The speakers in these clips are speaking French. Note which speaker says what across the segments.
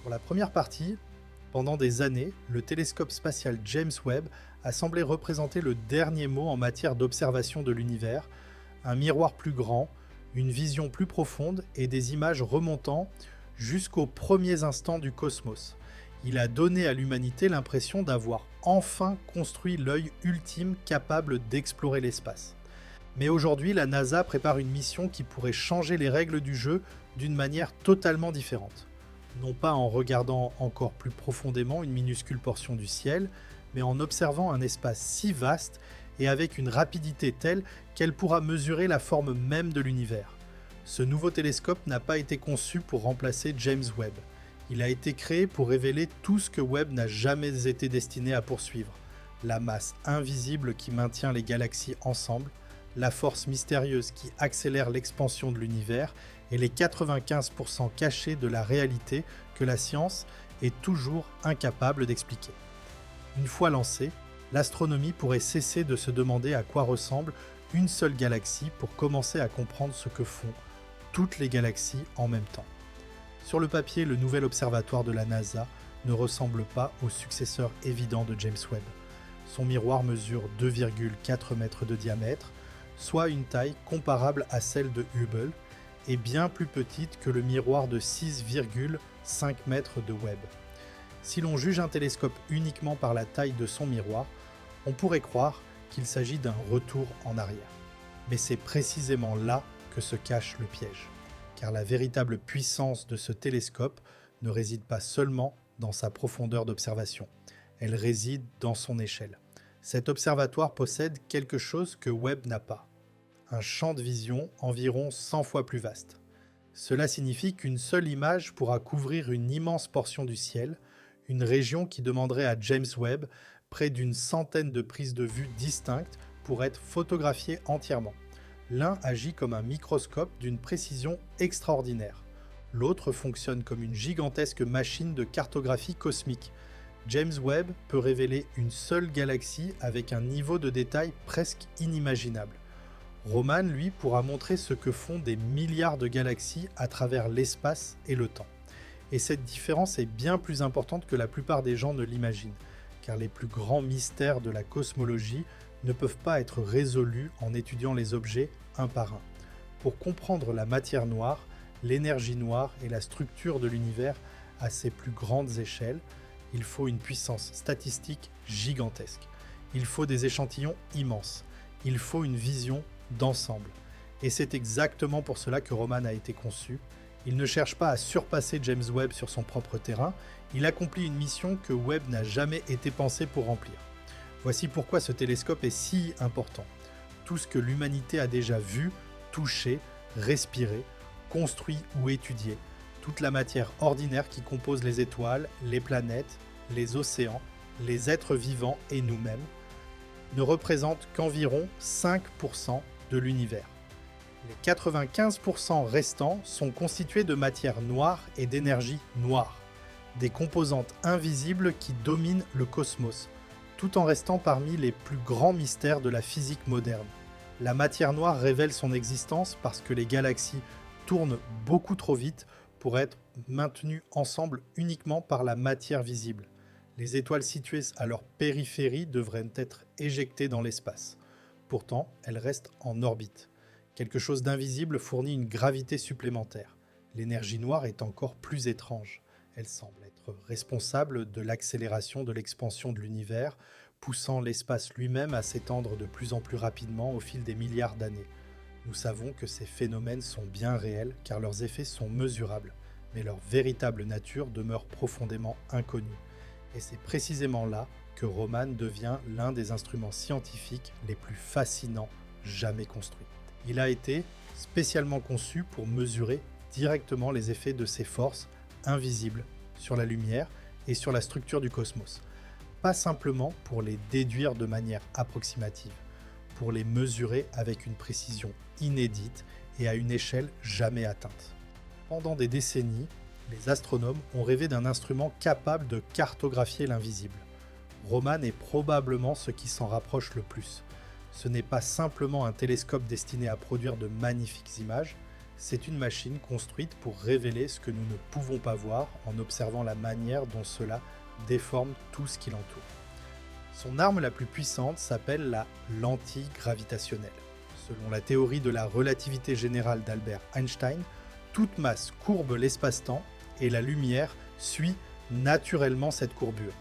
Speaker 1: Pour la première partie, pendant des années, le télescope spatial James Webb a semblé représenter le dernier mot en matière d'observation de l'univers, un miroir plus grand, une vision plus profonde et des images remontant jusqu'aux premiers instants du cosmos. Il a donné à l'humanité l'impression d'avoir enfin construit l'œil ultime capable d'explorer l'espace. Mais aujourd'hui, la NASA prépare une mission qui pourrait changer les règles du jeu d'une manière totalement différente. Non pas en regardant encore plus profondément une minuscule portion du ciel, mais en observant un espace si vaste et avec une rapidité telle qu'elle pourra mesurer la forme même de l'univers. Ce nouveau télescope n'a pas été conçu pour remplacer James Webb. Il a été créé pour révéler tout ce que Webb n'a jamais été destiné à poursuivre. La masse invisible qui maintient les galaxies ensemble, la force mystérieuse qui accélère l'expansion de l'univers et les 95% cachés de la réalité que la science est toujours incapable d'expliquer. Une fois lancée, l'astronomie pourrait cesser de se demander à quoi ressemble une seule galaxie pour commencer à comprendre ce que font toutes les galaxies en même temps. Sur le papier, le nouvel observatoire de la NASA ne ressemble pas au successeur évident de James Webb. Son miroir mesure 2,4 mètres de diamètre, soit une taille comparable à celle de Hubble, et bien plus petite que le miroir de 6,5 mètres de Webb. Si l'on juge un télescope uniquement par la taille de son miroir, on pourrait croire qu'il s'agit d'un retour en arrière. Mais c'est précisément là que se cache le piège, car la véritable puissance de ce télescope ne réside pas seulement dans sa profondeur d'observation, elle réside dans son échelle. Cet observatoire possède quelque chose que Webb n'a pas, un champ de vision environ 100 fois plus vaste. Cela signifie qu'une seule image pourra couvrir une immense portion du ciel, une région qui demanderait à James Webb près d'une centaine de prises de vue distinctes pour être photographiées entièrement. L'un agit comme un microscope d'une précision extraordinaire. L'autre fonctionne comme une gigantesque machine de cartographie cosmique. James Webb peut révéler une seule galaxie avec un niveau de détail presque inimaginable. Roman, lui, pourra montrer ce que font des milliards de galaxies à travers l'espace et le temps. Et cette différence est bien plus importante que la plupart des gens ne l'imaginent, car les plus grands mystères de la cosmologie ne peuvent pas être résolus en étudiant les objets un par un. Pour comprendre la matière noire, l'énergie noire et la structure de l'univers à ses plus grandes échelles, il faut une puissance statistique gigantesque. Il faut des échantillons immenses. Il faut une vision d'ensemble. Et c'est exactement pour cela que Roman a été conçu. Il ne cherche pas à surpasser James Webb sur son propre terrain, il accomplit une mission que Webb n'a jamais été pensé pour remplir. Voici pourquoi ce télescope est si important. Tout ce que l'humanité a déjà vu, touché, respiré, construit ou étudié, toute la matière ordinaire qui compose les étoiles, les planètes, les océans, les êtres vivants et nous-mêmes, ne représente qu'environ 5% de l'univers. Les 95% restants sont constitués de matière noire et d'énergie noire, des composantes invisibles qui dominent le cosmos, tout en restant parmi les plus grands mystères de la physique moderne. La matière noire révèle son existence parce que les galaxies tournent beaucoup trop vite pour être maintenues ensemble uniquement par la matière visible. Les étoiles situées à leur périphérie devraient être éjectées dans l'espace. Pourtant, elles restent en orbite. Quelque chose d'invisible fournit une gravité supplémentaire. L'énergie noire est encore plus étrange. Elle semble être responsable de l'accélération de l'expansion de l'univers, poussant l'espace lui-même à s'étendre de plus en plus rapidement au fil des milliards d'années. Nous savons que ces phénomènes sont bien réels car leurs effets sont mesurables, mais leur véritable nature demeure profondément inconnue. Et c'est précisément là que Roman devient l'un des instruments scientifiques les plus fascinants jamais construits. Il a été spécialement conçu pour mesurer directement les effets de ces forces invisibles sur la lumière et sur la structure du cosmos. Pas simplement pour les déduire de manière approximative, pour les mesurer avec une précision inédite et à une échelle jamais atteinte. Pendant des décennies, les astronomes ont rêvé d'un instrument capable de cartographier l'invisible. Roman est probablement ce qui s'en rapproche le plus. Ce n'est pas simplement un télescope destiné à produire de magnifiques images, C'est une machine construite pour révéler ce que nous ne pouvons pas voir en observant la manière dont cela déforme tout ce qui l'entoure. Son arme la plus puissante s'appelle la lentille gravitationnelle. Selon la théorie de la relativité générale d'Albert Einstein, toute masse courbe l'espace-temps et la lumière suit naturellement cette courbure.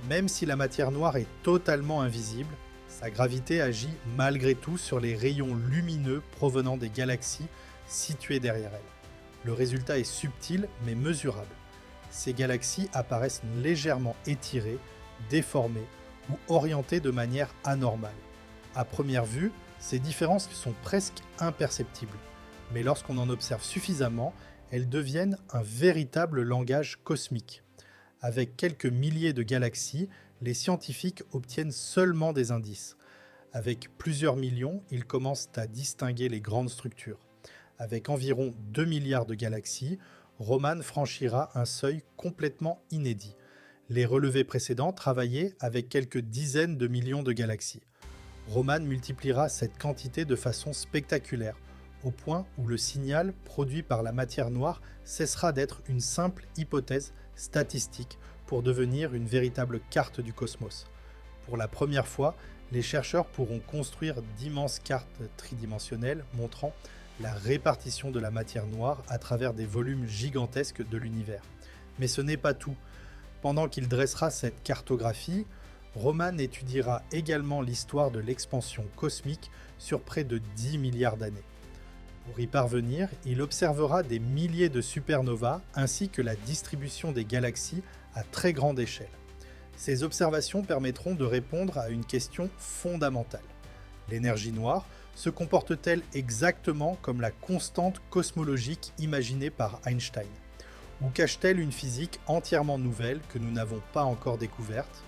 Speaker 1: Même si la matière noire est totalement invisible, sa gravité agit malgré tout sur les rayons lumineux provenant des galaxies situées derrière elle. Le résultat est subtil mais mesurable. Ces galaxies apparaissent légèrement étirées, déformées ou orientées de manière anormale. À première vue, ces différences sont presque imperceptibles, mais lorsqu'on en observe suffisamment, elles deviennent un véritable langage cosmique. Avec quelques milliers de galaxies, les scientifiques obtiennent seulement des indices. Avec plusieurs millions, ils commencent à distinguer les grandes structures. Avec environ 2 milliards de galaxies, Roman franchira un seuil complètement inédit. Les relevés précédents travaillaient avec quelques dizaines de millions de galaxies. Roman multipliera cette quantité de façon spectaculaire, au point où le signal produit par la matière noire cessera d'être une simple hypothèse statistique pour devenir une véritable carte du cosmos. Pour la première fois, les chercheurs pourront construire d'immenses cartes tridimensionnelles montrant la répartition de la matière noire à travers des volumes gigantesques de l'univers. Mais ce n'est pas tout. Pendant qu'il dressera cette cartographie, Roman étudiera également l'histoire de l'expansion cosmique sur près de 10 milliards d'années. Pour y parvenir, il observera des milliers de supernovas ainsi que la distribution des galaxies à très grande échelle. Ces observations permettront de répondre à une question fondamentale. L'énergie noire se comporte-t-elle exactement comme la constante cosmologique imaginée par Einstein ? Ou cache-t-elle une physique entièrement nouvelle que nous n'avons pas encore découverte ?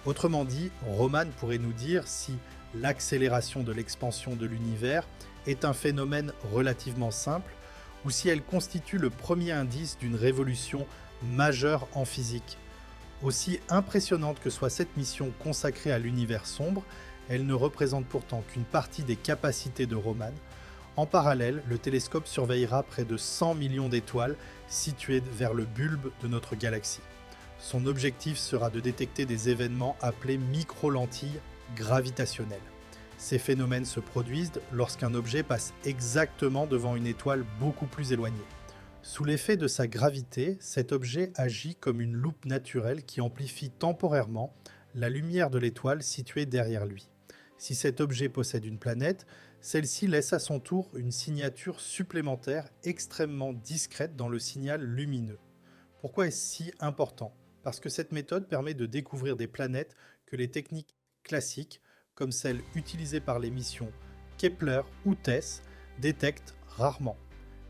Speaker 1: Autrement dit, Roman pourrait nous dire si l'accélération de l'expansion de l'univers est un phénomène relativement simple ou si elle constitue le premier indice d'une révolution majeure en physique. Aussi impressionnante que soit cette mission consacrée à l'univers sombre, elle ne représente pourtant qu'une partie des capacités de Roman. En parallèle, le télescope surveillera près de 100 millions d'étoiles situées vers le bulbe de notre galaxie. Son objectif sera de détecter des événements appelés micro-lentilles gravitationnelles. Ces phénomènes se produisent lorsqu'un objet passe exactement devant une étoile beaucoup plus éloignée. Sous l'effet de sa gravité, cet objet agit comme une loupe naturelle qui amplifie temporairement la lumière de l'étoile située derrière lui. Si cet objet possède une planète, celle-ci laisse à son tour une signature supplémentaire extrêmement discrète dans le signal lumineux. Pourquoi est-ce si important ? Parce que cette méthode permet de découvrir des planètes que les techniques classiques, comme celles utilisées par les missions Kepler ou TESS, détectent rarement.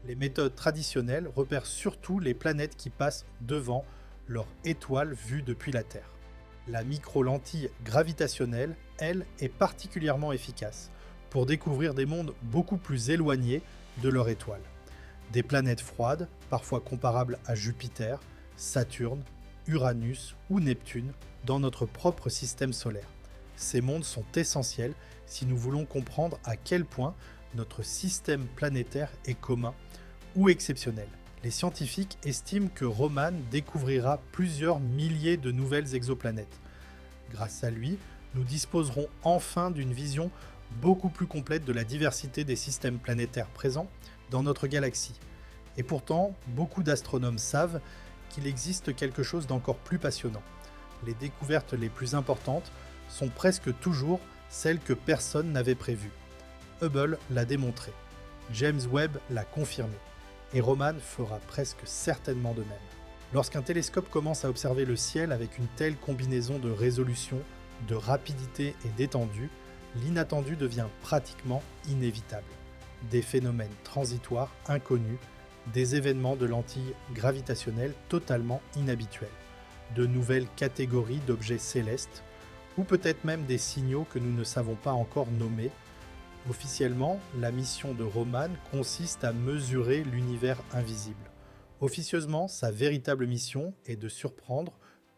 Speaker 1: Les méthodes traditionnelles repèrent surtout les planètes qui passent devant leur étoile vue depuis la Terre. La micro-lentille gravitationnelle, elle, est particulièrement efficace pour découvrir des mondes beaucoup plus éloignés de leur étoile. Des planètes froides, parfois comparables à Jupiter, Saturne, Uranus ou Neptune dans notre propre système solaire. Ces mondes sont essentiels si nous voulons comprendre à quel point notre système planétaire est commun ou exceptionnel. Les scientifiques estiment que Roman découvrira plusieurs milliers de nouvelles exoplanètes. Grâce à lui, nous disposerons enfin d'une vision beaucoup plus complète de la diversité des systèmes planétaires présents dans notre galaxie. Et pourtant, beaucoup d'astronomes savent qu'il existe quelque chose d'encore plus passionnant. Les découvertes les plus importantes sont presque toujours celles que personne n'avait prévues. Hubble l'a démontré, James Webb l'a confirmé, et Roman fera presque certainement de même. Lorsqu'un télescope commence à observer le ciel avec une telle combinaison de résolution, de rapidité et d'étendue, l'inattendu devient pratiquement inévitable. Des phénomènes transitoires inconnus, des événements de lentilles gravitationnelles totalement inhabituels, de nouvelles catégories d'objets célestes, ou peut-être même des signaux que nous ne savons pas encore nommer. Officiellement, la mission de Roman consiste à mesurer l'univers invisible. Officieusement, sa véritable mission est de surprendre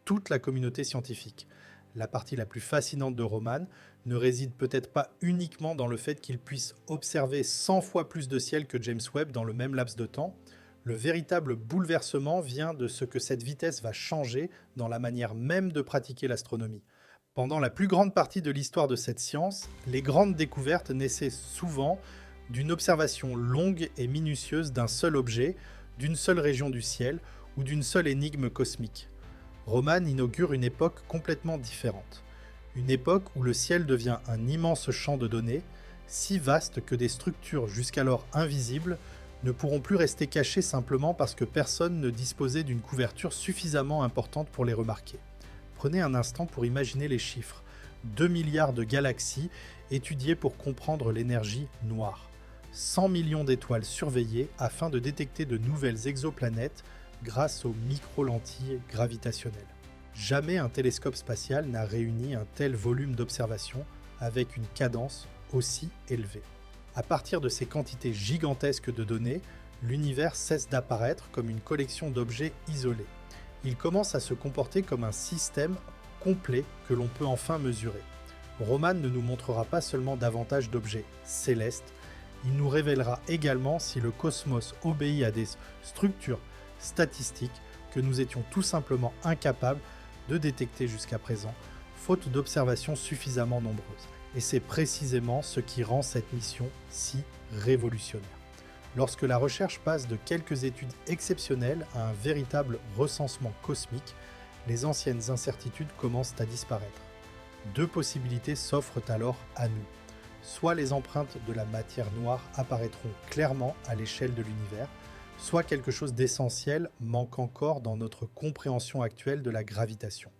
Speaker 1: toute la communauté scientifique. La partie la plus fascinante de Roman ne réside peut-être pas uniquement dans le fait qu'il puisse observer 100 fois plus de ciel que James Webb dans le même laps de temps. Le véritable bouleversement vient de ce que cette vitesse va changer dans la manière même de pratiquer l'astronomie. Pendant la plus grande partie de l'histoire de cette science, les grandes découvertes naissaient souvent d'une observation longue et minutieuse d'un seul objet, d'une seule région du ciel ou d'une seule énigme cosmique. Roman inaugure une époque complètement différente. Une époque où le ciel devient un immense champ de données, si vaste que des structures jusqu'alors invisibles ne pourront plus rester cachées simplement parce que personne ne disposait d'une couverture suffisamment importante pour les remarquer. Prenez un instant pour imaginer les chiffres. 2 milliards de galaxies étudiées pour comprendre l'énergie noire. 100 millions d'étoiles surveillées afin de détecter de nouvelles exoplanètes grâce aux micro-lentilles gravitationnelles. Jamais un télescope spatial n'a réuni un tel volume d'observations avec une cadence aussi élevée. À partir de ces quantités gigantesques de données, l'univers cesse d'apparaître comme une collection d'objets isolés. Il commence à se comporter comme un système complet que l'on peut enfin mesurer. Roman ne nous montrera pas seulement davantage d'objets célestes, il nous révélera également si le cosmos obéit à des structures statistiques que nous étions tout simplement incapables de détecter jusqu'à présent, faute d'observations suffisamment nombreuses. Et c'est précisément ce qui rend cette mission si révolutionnaire. Lorsque la recherche passe de quelques études exceptionnelles à un véritable recensement cosmique, les anciennes incertitudes commencent à disparaître. Deux possibilités s'offrent alors à nous. Soit les empreintes de la matière noire apparaîtront clairement à l'échelle de l'univers, soit quelque chose d'essentiel manque encore dans notre compréhension actuelle de la gravitation.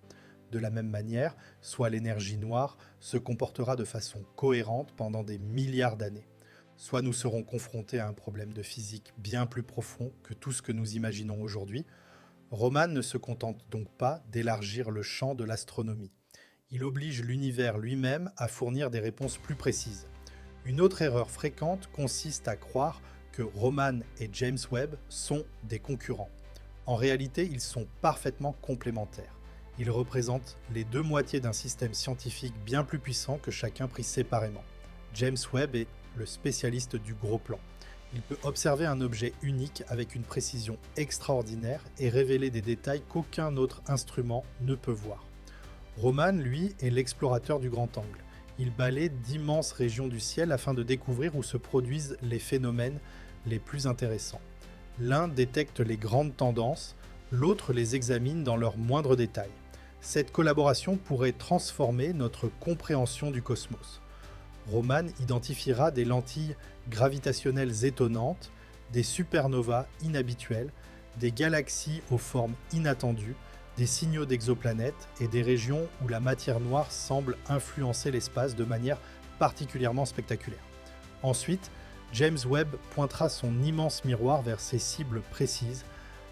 Speaker 1: De la même manière, soit l'énergie noire se comportera de façon cohérente pendant des milliards d'années, soit nous serons confrontés à un problème de physique bien plus profond que tout ce que nous imaginons aujourd'hui. Roman ne se contente donc pas d'élargir le champ de l'astronomie. Il oblige l'univers lui-même à fournir des réponses plus précises. Une autre erreur fréquente consiste à croire que Roman et James Webb sont des concurrents. En réalité, ils sont parfaitement complémentaires. Ils représentent les deux moitiés d'un système scientifique bien plus puissant que chacun pris séparément. James Webb est le spécialiste du gros plan. Il peut observer un objet unique avec une précision extraordinaire et révéler des détails qu'aucun autre instrument ne peut voir. Roman, lui, est l'explorateur du grand angle. Il balaie d'immenses régions du ciel afin de découvrir où se produisent les phénomènes les plus intéressants. L'un détecte les grandes tendances, l'autre les examine dans leurs moindres détails. Cette collaboration pourrait transformer notre compréhension du cosmos. Roman identifiera des lentilles gravitationnelles étonnantes, des supernovas inhabituelles, des galaxies aux formes inattendues, des signaux d'exoplanètes et des régions où la matière noire semble influencer l'espace de manière particulièrement spectaculaire. Ensuite, James Webb pointera son immense miroir vers ces cibles précises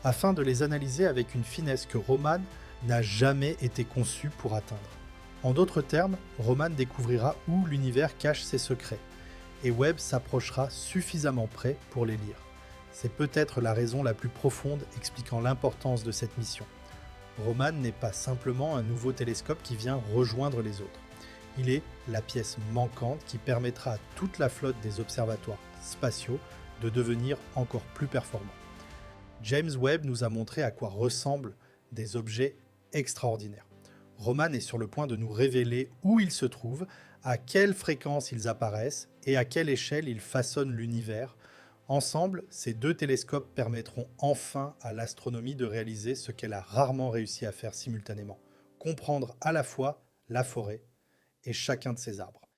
Speaker 1: afin de les analyser avec une finesse que Roman n'a jamais été conçu pour atteindre. En d'autres termes, Roman découvrira où l'univers cache ses secrets, et Webb s'approchera suffisamment près pour les lire. C'est peut-être la raison la plus profonde expliquant l'importance de cette mission. Roman n'est pas simplement un nouveau télescope qui vient rejoindre les autres. Il est la pièce manquante qui permettra à toute la flotte des observatoires spatiaux de devenir encore plus performants. James Webb nous a montré à quoi ressemblent des objets extraordinaires. Roman est sur le point de nous révéler où ils se trouvent, à quelle fréquence ils apparaissent et à quelle échelle ils façonnent l'univers. Ensemble, ces deux télescopes permettront enfin à l'astronomie de réaliser ce qu'elle a rarement réussi à faire simultanément, comprendre à la fois la forêt et chacun de ses arbres.